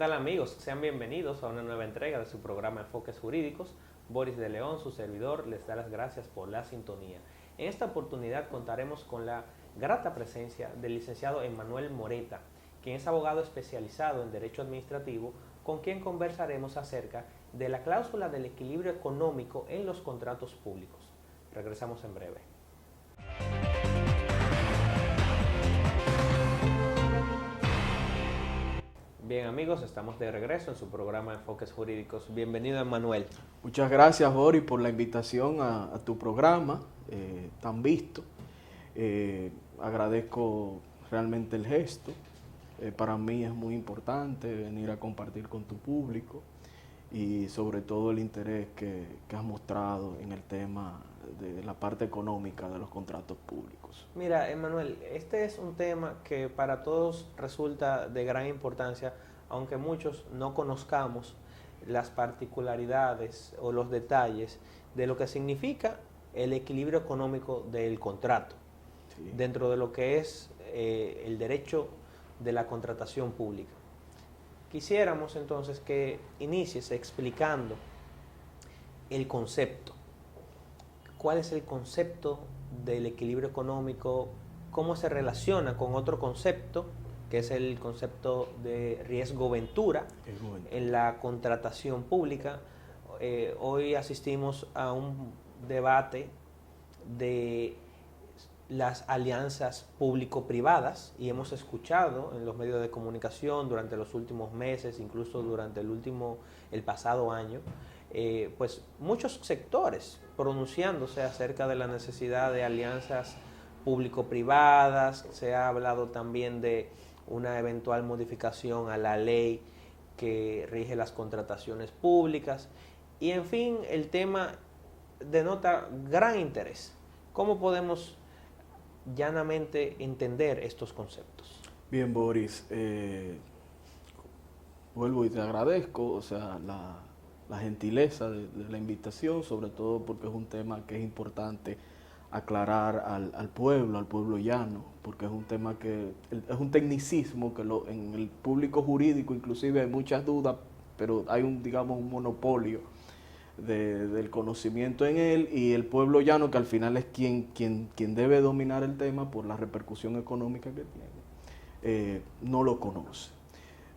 tal amigos? Sean bienvenidos a una nueva entrega de su programa Enfoques Jurídicos. Boris de León, su servidor, les da las gracias por la sintonía. En esta oportunidad contaremos con la grata presencia del licenciado Emmanuel Moreta, quien es abogado especializado en Derecho Administrativo, con quien conversaremos acerca de la cláusula del equilibrio económico en los contratos públicos. Regresamos en breve. Bien amigos, estamos de regreso en su programa Enfoques Jurídicos. Bienvenido Emmanuel. Muchas gracias, Boris, por la invitación a tu programa tan visto. Agradezco realmente el gesto. Para mí es muy importante venir a compartir con tu público y sobre todo el interés que has mostrado en el tema de la parte económica de los contratos públicos. Mira, Emmanuel, este es un tema que para todos resulta de gran importancia, aunque muchos no conozcamos las particularidades o los detalles de lo que significa el equilibrio económico del contrato, sí, dentro de lo que es el derecho de la contratación pública. Quisiéramos entonces que inicies explicando el concepto. ¿Cuál es el concepto del equilibrio económico? ¿Cómo se relaciona con otro concepto, que es el concepto de riesgo-ventura en la contratación pública? Hoy asistimos a un debate de las alianzas público-privadas y hemos escuchado en los medios de comunicación durante los últimos meses, incluso durante el pasado año, pues muchos sectores pronunciándose acerca de la necesidad de alianzas público-privadas. Se ha hablado también de una eventual modificación a la ley que rige las contrataciones públicas y en fin, el tema denota gran interés. ¿Cómo podemos llanamente entender estos conceptos? Bien, Boris, vuelvo y te agradezco, la gentileza de la invitación, sobre todo porque es un tema que es importante aclarar al pueblo llano, porque es un tema que es un tecnicismo que en el público jurídico inclusive hay muchas dudas, pero hay un monopolio del conocimiento en él, y el pueblo llano, que al final es quien debe dominar el tema por la repercusión económica que tiene, no lo conoce.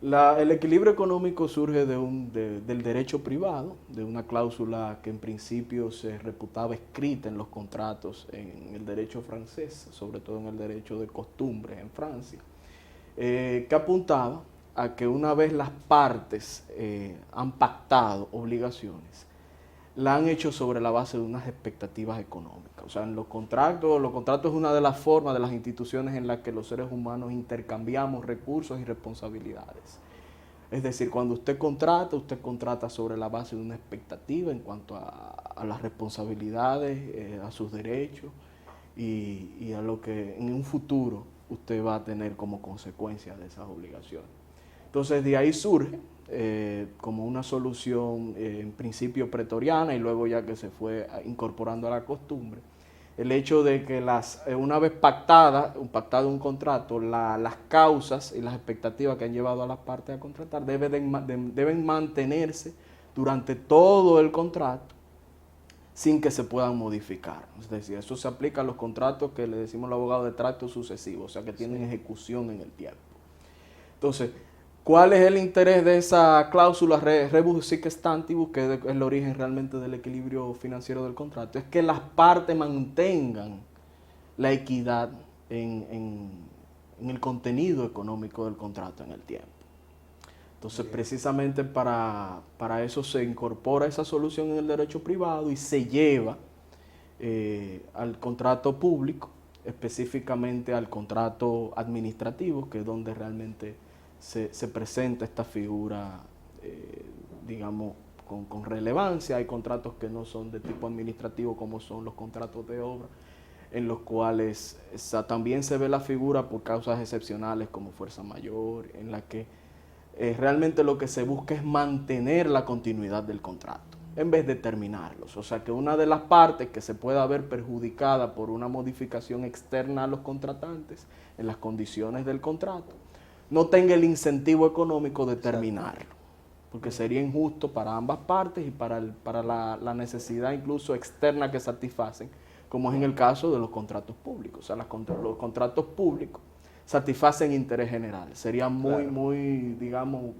El equilibrio económico surge del derecho privado, de una cláusula que en principio se reputaba escrita en los contratos en el derecho francés, sobre todo en el derecho de costumbres en Francia, que apuntaba a que una vez las partes han pactado obligaciones, la han hecho sobre la base de unas expectativas económicas. O sea, en los contratos es una de las formas, de las instituciones en las que los seres humanos intercambiamos recursos y responsabilidades. Es decir, cuando usted contrata sobre la base de una expectativa en cuanto a las responsabilidades, a sus derechos y a lo que en un futuro usted va a tener como consecuencia de esas obligaciones. Entonces, de ahí surge como una solución en principio pretoriana y luego ya que se fue incorporando a la costumbre, el hecho de que una vez pactado un contrato, las causas y las expectativas que han llevado a las partes a contratar deben mantenerse durante todo el contrato sin que se puedan modificar. Es decir, eso se aplica a los contratos que le decimos los abogados de tracto sucesivo, o sea que tienen ejecución en el tiempo. Entonces, ¿cuál es el interés de esa cláusula rebus sic stantibus, que es el origen realmente del equilibrio financiero del contrato? Es que las partes mantengan la equidad en el contenido económico del contrato en el tiempo. Entonces, precisamente para eso se incorpora esa solución en el derecho privado y se lleva al contrato público, específicamente al contrato administrativo, que es donde realmente se presenta esta figura, con relevancia. Hay contratos que no son de tipo administrativo, como son los contratos de obra, en los cuales también se ve la figura por causas excepcionales como fuerza mayor, en la que realmente lo que se busca es mantener la continuidad del contrato en vez de terminarlos. O sea que una de las partes que se pueda ver perjudicada por una modificación externa a los contratantes en las condiciones del contrato no tenga el incentivo económico de terminarlo. Exacto. Porque sería injusto para ambas partes y para la necesidad incluso externa que satisfacen, como es en el caso de los contratos públicos. O sea, los contratos públicos satisfacen interés general. Sería muy, digamos,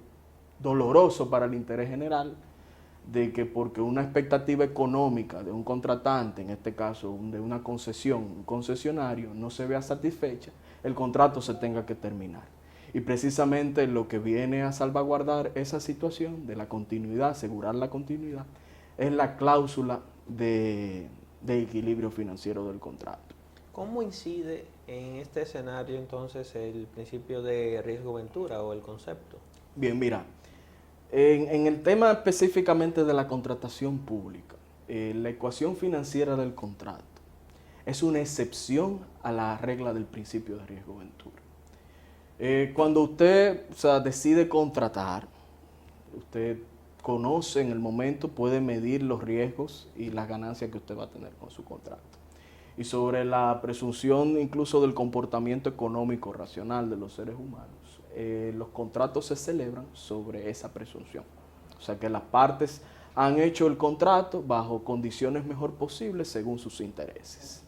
doloroso para el interés general de que porque una expectativa económica de un contratante, en este caso de una concesión, un concesionario, no se vea satisfecha, el contrato se tenga que terminar. Y precisamente lo que viene a salvaguardar esa situación de la continuidad, asegurar la continuidad, es la cláusula de equilibrio financiero del contrato. ¿Cómo incide en este escenario entonces el principio de riesgo-ventura o el concepto? Bien, mira, en el tema específicamente de la contratación pública, la ecuación financiera del contrato es una excepción a la regla del principio de riesgo-ventura. Cuando usted decide contratar, usted conoce en el momento, puede medir los riesgos y las ganancias que usted va a tener con su contrato. Y sobre la presunción incluso del comportamiento económico racional de los seres humanos, los contratos se celebran sobre esa presunción. O sea que las partes han hecho el contrato bajo condiciones mejor posibles según sus intereses.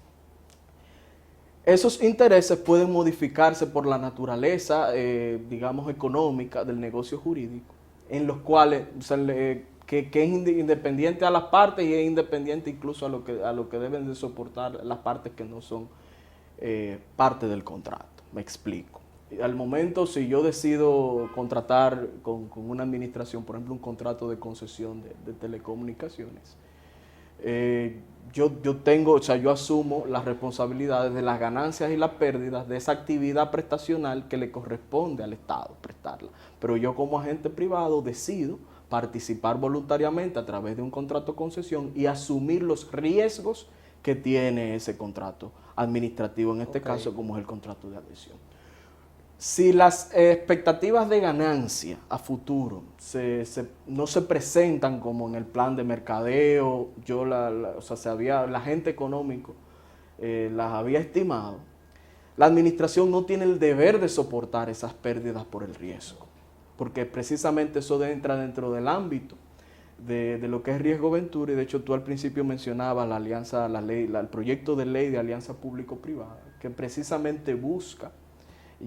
Esos intereses pueden modificarse por la naturaleza, digamos, económica del negocio jurídico, en los cuales, que es independiente a las partes y es independiente incluso a lo que deben de soportar las partes que no son parte del contrato. Me explico. Al momento, si yo decido contratar con una administración, por ejemplo, un contrato de concesión de telecomunicaciones, yo asumo las responsabilidades de las ganancias y las pérdidas de esa actividad prestacional que le corresponde al Estado prestarla. Pero yo como agente privado decido participar voluntariamente a través de un contrato de concesión y asumir los riesgos que tiene ese contrato administrativo, en este caso como es el contrato de adhesión. Si las expectativas de ganancia a futuro no se presentan como en el plan de mercadeo, el agente económico las había estimado, la administración no tiene el deber de soportar esas pérdidas por el riesgo, porque precisamente eso entra dentro del ámbito de lo que es riesgo-ventura, y de hecho tú al principio mencionabas el proyecto de ley de alianza público-privada, que precisamente busca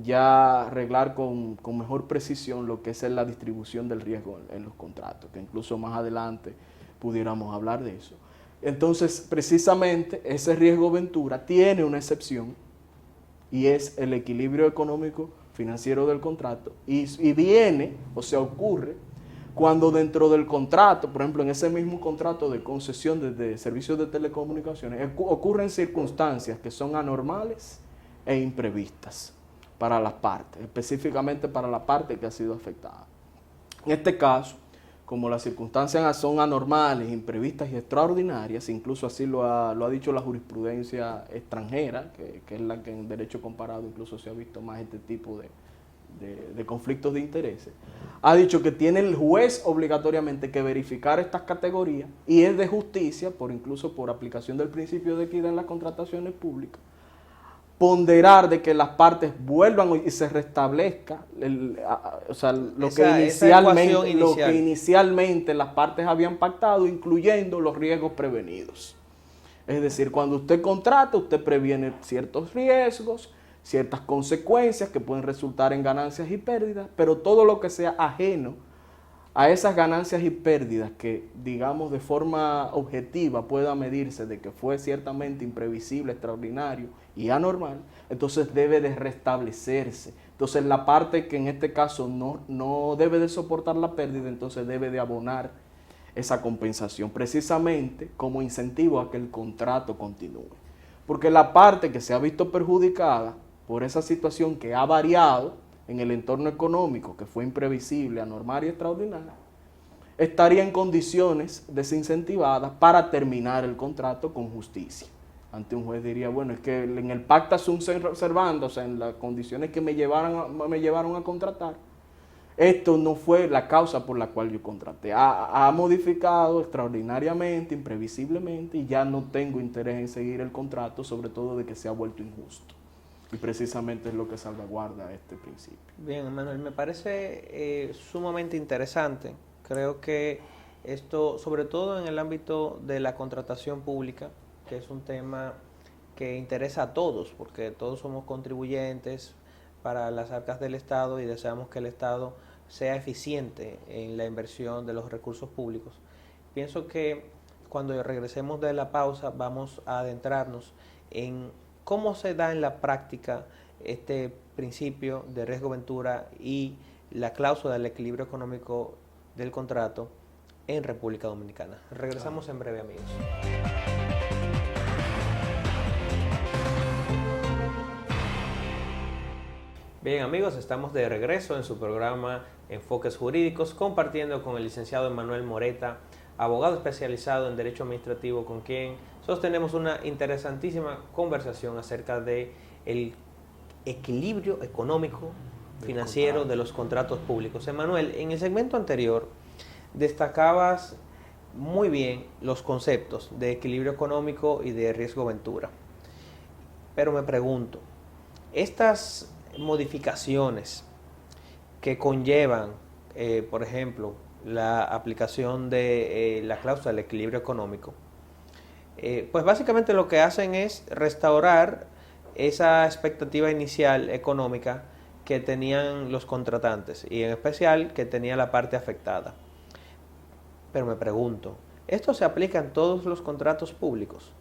ya arreglar con mejor precisión lo que es la distribución del riesgo en los contratos, que incluso más adelante pudiéramos hablar de eso. Entonces, precisamente, ese riesgo-ventura tiene una excepción y es el equilibrio económico financiero del contrato y viene, o sea, ocurre cuando dentro del contrato, por ejemplo, en ese mismo contrato de concesión de servicios de telecomunicaciones, ocurren circunstancias que son anormales e imprevistas para las partes, específicamente para la parte que ha sido afectada. En este caso, como las circunstancias son anormales, imprevistas y extraordinarias, incluso así lo ha dicho la jurisprudencia extranjera, que es la que en derecho comparado incluso se ha visto más este tipo de conflictos de intereses, ha dicho que tiene el juez obligatoriamente que verificar estas categorías y es de justicia, incluso por aplicación del principio de equidad en las contrataciones públicas, ponderar de que las partes vuelvan y se restablezca lo que inicialmente las partes habían pactado, incluyendo los riesgos prevenidos. Es decir, cuando usted contrata, usted previene ciertos riesgos, ciertas consecuencias que pueden resultar en ganancias y pérdidas, pero todo lo que sea ajeno a esas ganancias y pérdidas que, digamos, de forma objetiva pueda medirse de que fue ciertamente imprevisible, extraordinario y anormal, entonces debe de restablecerse. Entonces la parte que en este caso no debe de soportar la pérdida, entonces debe de abonar esa compensación, precisamente como incentivo a que el contrato continúe. Porque la parte que se ha visto perjudicada por esa situación que ha variado en el entorno económico, que fue imprevisible, anormal y extraordinario, estaría en condiciones desincentivadas para terminar el contrato con justicia. Ante un juez diría, bueno, es que en el pacta sunt servanda, o sea, en las condiciones que me llevaron a contratar, esto no fue la causa por la cual yo contraté. Ha modificado extraordinariamente, imprevisiblemente, y ya no tengo interés en seguir el contrato, sobre todo de que se ha vuelto injusto. Y precisamente es lo que salvaguarda este principio. Bien, Manuel, me parece sumamente interesante. Creo que esto, sobre todo en el ámbito de la contratación pública, que es un tema que interesa a todos, porque todos somos contribuyentes para las arcas del Estado y deseamos que el Estado sea eficiente en la inversión de los recursos públicos. Pienso que cuando regresemos de la pausa vamos a adentrarnos en cómo se da en la práctica este principio de riesgo-ventura y la cláusula del equilibrio económico del contrato en República Dominicana. Regresamos en breve, amigos. Bien, amigos, estamos de regreso en su programa Enfoques Jurídicos, compartiendo con el licenciado Emanuel Moreta, abogado especializado en Derecho Administrativo, con quien sostenemos una interesantísima conversación acerca de el equilibrio económico financiero de los contratos públicos. Emanuel, en el segmento anterior destacabas muy bien los conceptos de equilibrio económico y de riesgo-ventura. Pero me pregunto, estas modificaciones que conllevan, por ejemplo, la aplicación de la cláusula del equilibrio económico, pues básicamente lo que hacen es restaurar esa expectativa inicial económica que tenían los contratantes y en especial que tenía la parte afectada. Pero me pregunto, ¿esto se aplica en todos los contratos públicos?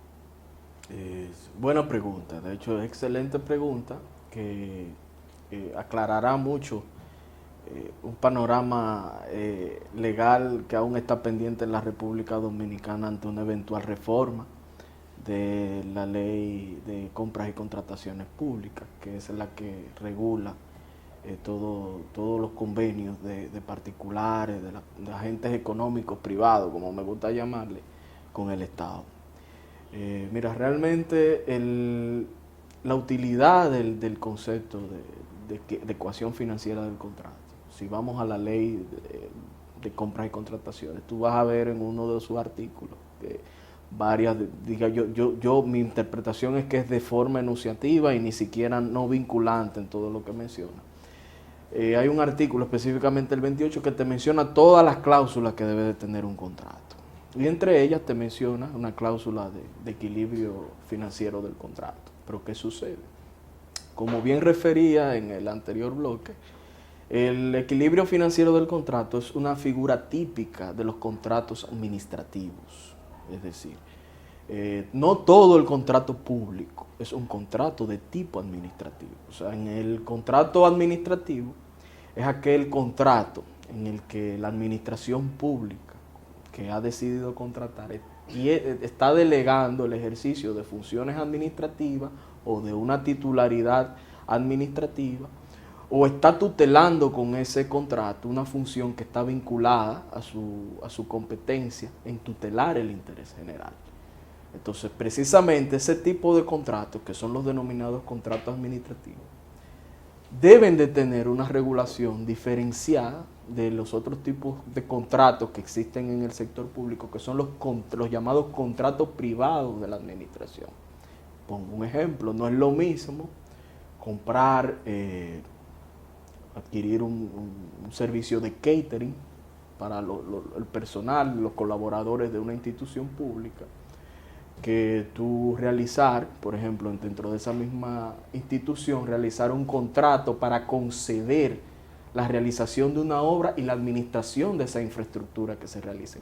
Buena pregunta, de hecho excelente pregunta que aclarará mucho un panorama legal que aún está pendiente en la República Dominicana ante una eventual reforma de la ley de compras y contrataciones públicas, que es la que regula todos los convenios de particulares, de agentes económicos privados, como me gusta llamarle, con el Estado. Mira, realmente la utilidad del concepto de ecuación financiera del contrato, si vamos a la ley de compras y contrataciones, tú vas a ver en uno de sus artículos que mi interpretación es que es de forma enunciativa y ni siquiera no vinculante en todo lo que menciona. Hay un artículo, específicamente el 28, que te menciona todas las cláusulas que debe de tener un contrato. Y entre ellas te menciona una cláusula de equilibrio financiero del contrato. Pero ¿qué sucede? Como bien refería en el anterior bloque, el equilibrio financiero del contrato es una figura típica de los contratos administrativos. Es decir, no todo el contrato público es un contrato de tipo administrativo. O sea, en el contrato administrativo es aquel contrato en el que la administración pública que ha decidido contratar y está delegando el ejercicio de funciones administrativas o de una titularidad administrativa, o está tutelando con ese contrato una función que está vinculada a su competencia en tutelar el interés general. Entonces, precisamente ese tipo de contratos, que son los denominados contratos administrativos, deben de tener una regulación diferenciada de los otros tipos de contratos que existen en el sector público, que son los llamados contratos privados de la administración. Pongo un ejemplo, no es lo mismo comprar, adquirir un servicio de catering para el personal, los colaboradores de una institución pública, que tú realizar, por ejemplo, dentro de esa misma institución, realizar un contrato para conceder la realización de una obra y la administración de esa infraestructura que se realice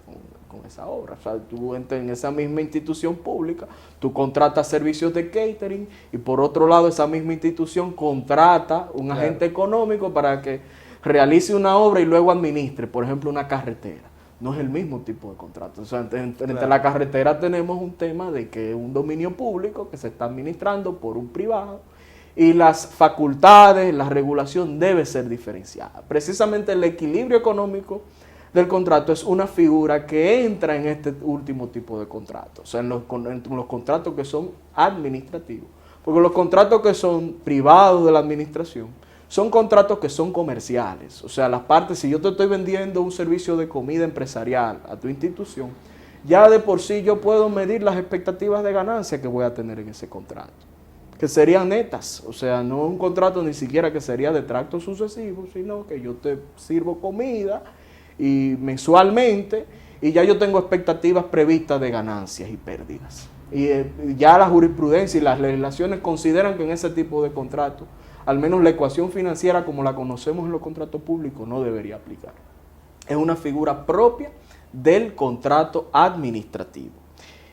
con esa obra. O sea, tú en esa misma institución pública, tú contratas servicios de catering y por otro lado esa misma institución contrata un agente económico para que realice una obra y luego administre, por ejemplo, una carretera. No es el mismo tipo de contrato. O sea, entre la carretera tenemos un tema de que es un dominio público que se está administrando por un privado y las facultades, la regulación debe ser diferenciada. Precisamente el equilibrio económico del contrato es una figura que entra en este último tipo de contratos, o sea, en los contratos que son administrativos. Porque los contratos que son privados de la administración son contratos que son comerciales. O sea, las partes, si yo te estoy vendiendo un servicio de comida empresarial a tu institución, ya de por sí yo puedo medir las expectativas de ganancia que voy a tener en ese contrato. que serían netas, o sea, no un contrato ni siquiera que sería de tracto sucesivo, sino que yo te sirvo comida y mensualmente y ya yo tengo expectativas previstas de ganancias y pérdidas. Y ya la jurisprudencia y las legislaciones consideran que en ese tipo de contratos, al menos la ecuación financiera como la conocemos en los contratos públicos no debería aplicar. Es una figura propia del contrato administrativo.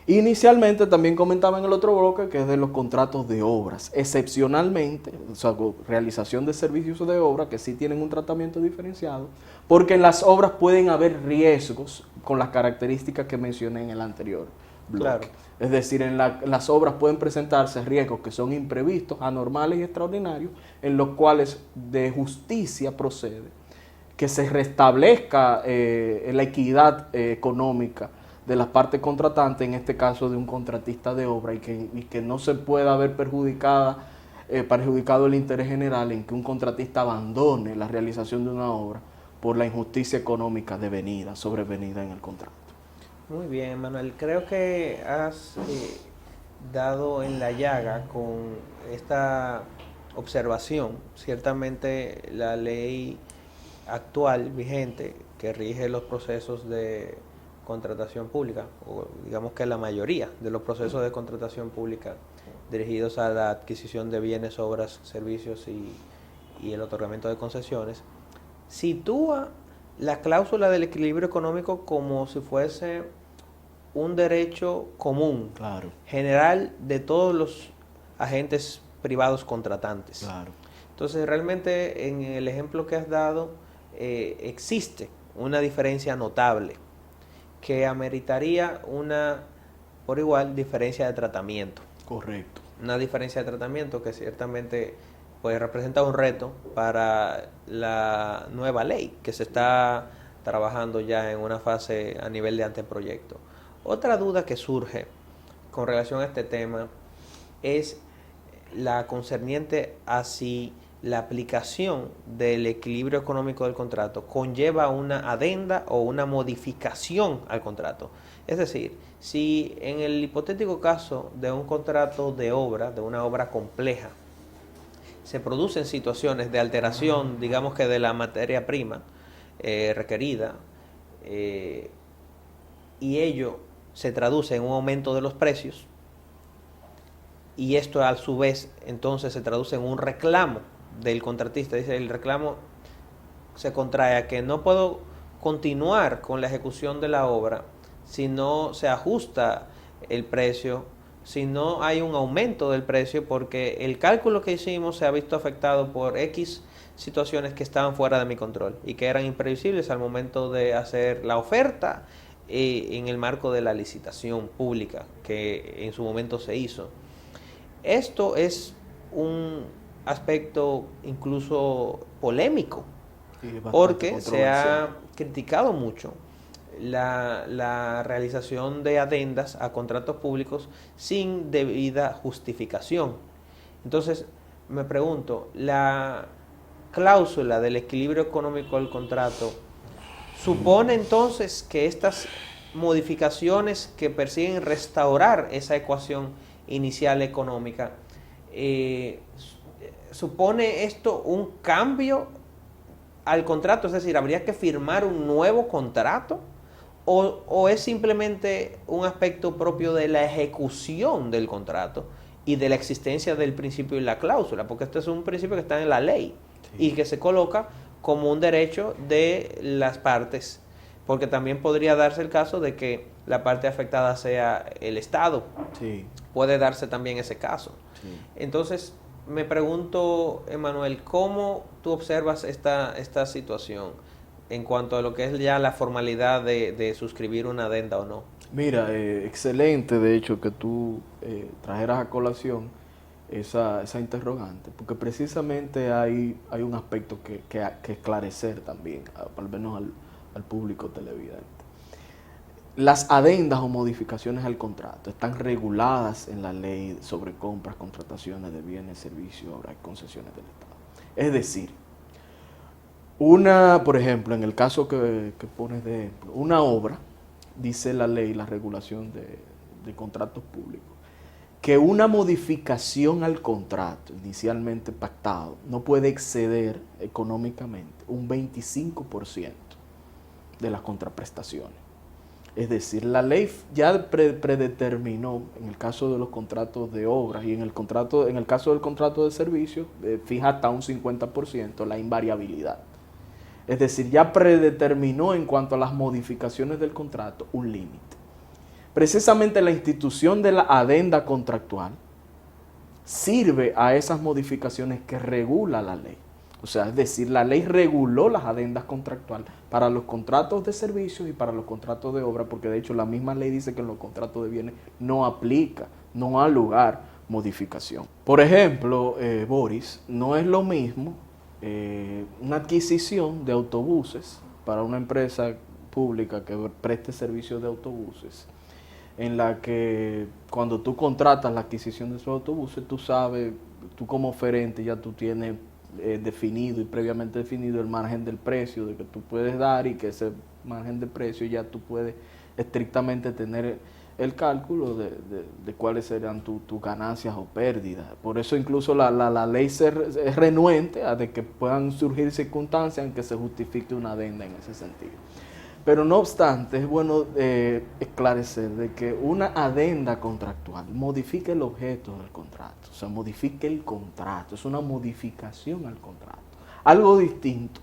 Inicialmente también comentaba en el otro bloque que es de los contratos de obras. Excepcionalmente, o sea, realización de servicios de obra que sí tienen un tratamiento diferenciado, porque en las obras pueden haber riesgos con las características que mencioné en el anterior bloque. Claro. Es decir, en las obras pueden presentarse riesgos que son imprevistos, anormales y extraordinarios, en los cuales de justicia procede que se restablezca la equidad económica de las partes contratantes, en este caso de un contratista de obra, y que no se pueda ver perjudicado el interés general en que un contratista abandone la realización de una obra por la injusticia económica sobrevenida en el contrato. Muy bien, Manuel. Creo que has dado en la llaga con esta observación. Ciertamente la ley actual, vigente, que rige los procesos de contratación pública, o digamos que la mayoría de los procesos de contratación pública dirigidos a la adquisición de bienes, obras, servicios y el otorgamiento de concesiones, sitúa la cláusula del equilibrio económico como si fuese un derecho común, claro, general de todos los agentes privados contratantes. Claro. Entonces, realmente en el ejemplo que has dado existe una diferencia notable que ameritaría una, por igual, diferencia de tratamiento. Correcto. Una diferencia de tratamiento que ciertamente pues representa un reto para la nueva ley que se está trabajando ya en una fase a nivel de anteproyecto. Otra duda que surge con relación a este tema es la concerniente a si la aplicación del equilibrio económico del contrato conlleva una adenda o una modificación al contrato. Es decir, si en el hipotético caso de un contrato de obra, de una obra compleja, se producen situaciones de alteración, digamos que de la materia prima requerida, y ello se traduce en un aumento de los precios, y esto a su vez entonces se traduce en un reclamo del contratista. Dice, el reclamo se contrae a que no puedo continuar con la ejecución de la obra si no se ajusta el precio, si no hay un aumento del precio, porque el cálculo que hicimos se ha visto afectado por X situaciones que estaban fuera de mi control y que eran imprevisibles al momento de hacer la oferta en el marco de la licitación pública que en su momento se hizo. Esto es un aspecto incluso polémico, porque se ha criticado mucho la realización de adendas a contratos públicos sin debida justificación. Entonces, me pregunto, la cláusula del equilibrio económico del contrato supone entonces que estas modificaciones que persiguen restaurar esa ecuación inicial económica, ¿supone esto un cambio al contrato? Es decir, ¿habría que firmar un nuevo contrato? ¿O es simplemente un aspecto propio de la ejecución del contrato y de la existencia del principio y la cláusula? Porque este es un principio que está en la ley, sí, y que se coloca como un derecho de las partes, porque también podría darse el caso de que la parte afectada sea el Estado. Sí. Puede darse también ese caso. Sí. Entonces, me pregunto, Emanuel, ¿cómo tú observas esta situación en cuanto a lo que es ya la formalidad de suscribir una adenda o no? Mira, excelente de hecho que tú trajeras a colación esa interrogante, porque precisamente hay un aspecto que esclarecer también, al menos al público televidente. Las adendas o modificaciones al contrato están reguladas en la ley sobre compras, contrataciones de bienes, servicios, obras y concesiones del Estado. Es decir, por ejemplo, en el caso que pones de ejemplo, una obra, dice la ley, la regulación de contratos públicos, que una modificación al contrato inicialmente pactado no puede exceder económicamente un 25% de las contraprestaciones. Es decir, la ley ya predeterminó, en el caso de los contratos de obras y en el caso del contrato de servicios, fija hasta un 50% la invariabilidad. Es decir, ya predeterminó en cuanto a las modificaciones del contrato un límite. Precisamente la institución de la adenda contractual sirve a esas modificaciones que regula la ley. O sea, es decir, la ley reguló las adendas contractuales para los contratos de servicios y para los contratos de obra, porque de hecho la misma ley dice que en los contratos de bienes no aplica, no ha lugar modificación. Por ejemplo, Boris, no es lo mismo una adquisición de autobuses para una empresa pública que preste servicios de autobuses, en la que cuando tú contratas la adquisición de esos autobuses, tú sabes, tú como oferente ya tú tienes definido y previamente definido el margen del precio de que tú puedes dar, y que ese margen de precio ya tú puedes estrictamente tener el cálculo de cuáles serán tus ganancias o pérdidas. Por eso incluso la ley es renuente a de que puedan surgir circunstancias en que se justifique una adenda en ese sentido. Pero no obstante, es bueno esclarecer de que una adenda contractual modifica el objeto del contrato, o sea, modifica el contrato, es una modificación al contrato. Algo distinto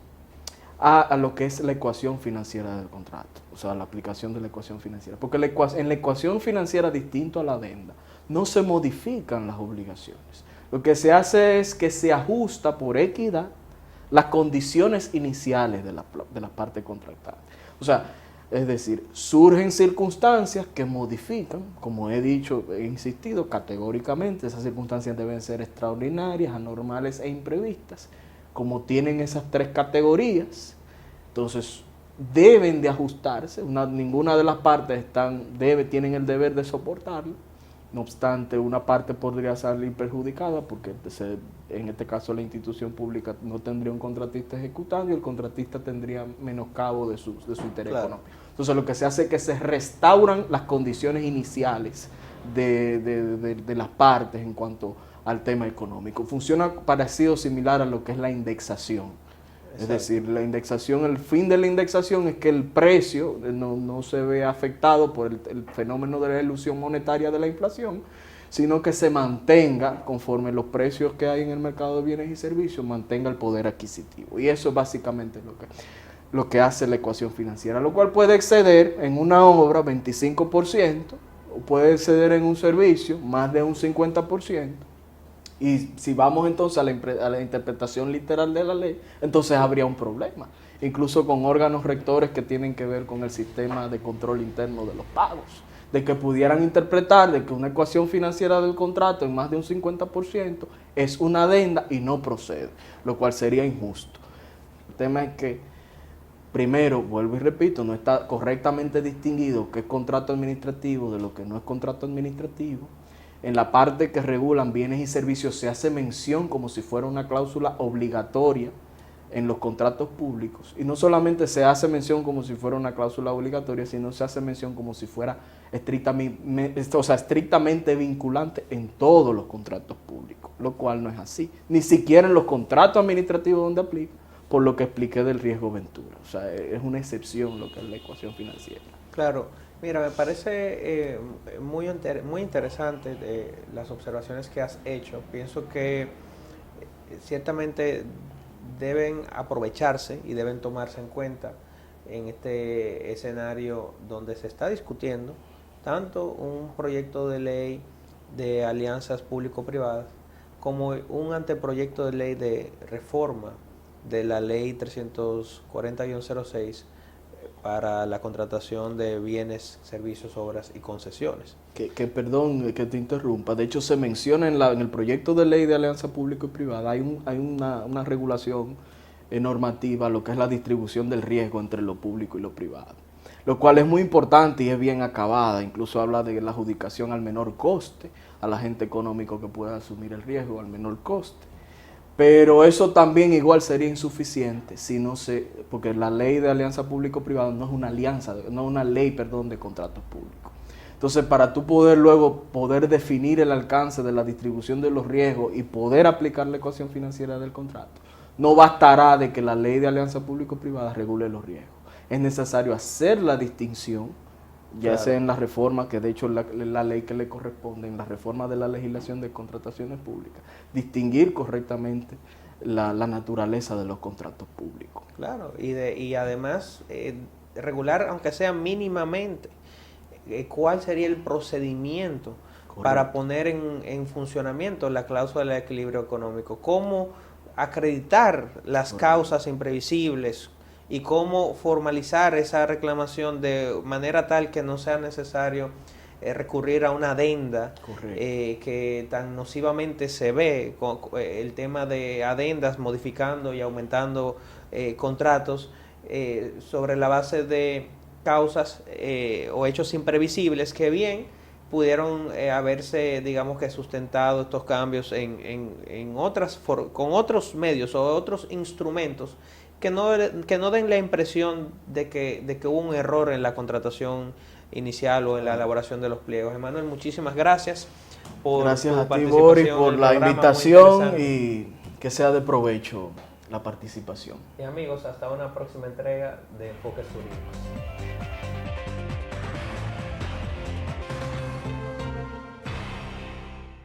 a lo que es la ecuación financiera del contrato, o sea, la aplicación de la ecuación financiera. Porque en la ecuación financiera, distinto a la adenda, no se modifican las obligaciones. Lo que se hace es que se ajusta por equidad las condiciones iniciales de la parte contractada. O sea, es decir, surgen circunstancias que modifican, como he dicho, he insistido categóricamente, esas circunstancias deben ser extraordinarias, anormales e imprevistas. Como tienen esas tres categorías, entonces deben de ajustarse, ninguna de las partes tienen el deber de soportarlo. No obstante, una parte podría salir perjudicada porque en este caso la institución pública no tendría un contratista ejecutando y el contratista tendría menoscabo de su interés económico. Entonces lo que se hace es que se restauran las condiciones iniciales de las partes en cuanto al tema económico. Funciona parecido, similar a lo que es la indexación. Exacto. Es decir, la indexación, el fin de la indexación es que el precio no se ve afectado por el fenómeno de la ilusión monetaria de la inflación, sino que se mantenga, conforme los precios que hay en el mercado de bienes y servicios, mantenga el poder adquisitivo. Y eso es básicamente lo que hace la ecuación financiera, lo cual puede exceder en una obra 25%, o puede exceder en un servicio más de un 50%. Y si vamos entonces a la interpretación literal de la ley, entonces habría un problema, incluso con órganos rectores que tienen que ver con el sistema de control interno de los pagos, de que pudieran interpretar de que una ecuación financiera del contrato en más de un 50% es una adenda y no procede, lo cual sería injusto. El tema es que, primero, vuelvo y repito, no está correctamente distinguido qué es contrato administrativo de lo que no es contrato administrativo. En la parte que regulan bienes y servicios se hace mención como si fuera una cláusula obligatoria en los contratos públicos. Y no solamente se hace mención como si fuera una cláusula obligatoria, sino se hace mención como si fuera estrictamente vinculante en todos los contratos públicos, lo cual no es así. Ni siquiera en los contratos administrativos donde aplica, por lo que expliqué del riesgo ventura. O sea, es una excepción lo que es la ecuación financiera. Claro. Mira, me parece muy interesante las observaciones que has hecho. Pienso que ciertamente deben aprovecharse y deben tomarse en cuenta en este escenario donde se está discutiendo tanto un proyecto de ley de alianzas público-privadas como un anteproyecto de ley de reforma de la ley 340-06 para la contratación de bienes, servicios, obras y concesiones. Perdón que te interrumpa, de hecho se menciona en el proyecto de ley de alianza público y privada, hay una regulación normativa, lo que es la distribución del riesgo entre lo público y lo privado, lo cual es muy importante y es bien acabada, incluso habla de la adjudicación al menor coste, al agente económico que pueda asumir el riesgo al menor coste. Pero eso también igual sería insuficiente porque la ley de alianza público-privada no es una ley de contratos públicos. Entonces, para tú poder luego definir el alcance de la distribución de los riesgos y poder aplicar la ecuación financiera del contrato, no bastará de que la ley de alianza público-privada regule los riesgos. Es necesario hacer la distinción, ya Claro. sea en la reforma, que de hecho es la ley que le corresponde, en la reforma de la legislación de contrataciones públicas, distinguir correctamente la naturaleza de los contratos públicos. Claro, y además regular, aunque sea mínimamente, cuál sería el procedimiento para poner en funcionamiento la cláusula de equilibrio económico, cómo acreditar las causas imprevisibles y cómo formalizar esa reclamación de manera tal que no sea necesario recurrir a una adenda que tan nocivamente se ve con el tema de adendas modificando y aumentando contratos sobre la base de causas o hechos imprevisibles que bien pudieron haberse, digamos que sustentado estos cambios en con otros medios o otros instrumentos que no den la impresión de que hubo un error en la contratación inicial o en la elaboración de los pliegos. Emanuel, muchísimas gracias por gracias tu a ti, participación Boris, en por el la programa, invitación y que sea de provecho la participación. Y amigos, hasta una próxima entrega de Enfoques Jurídicos.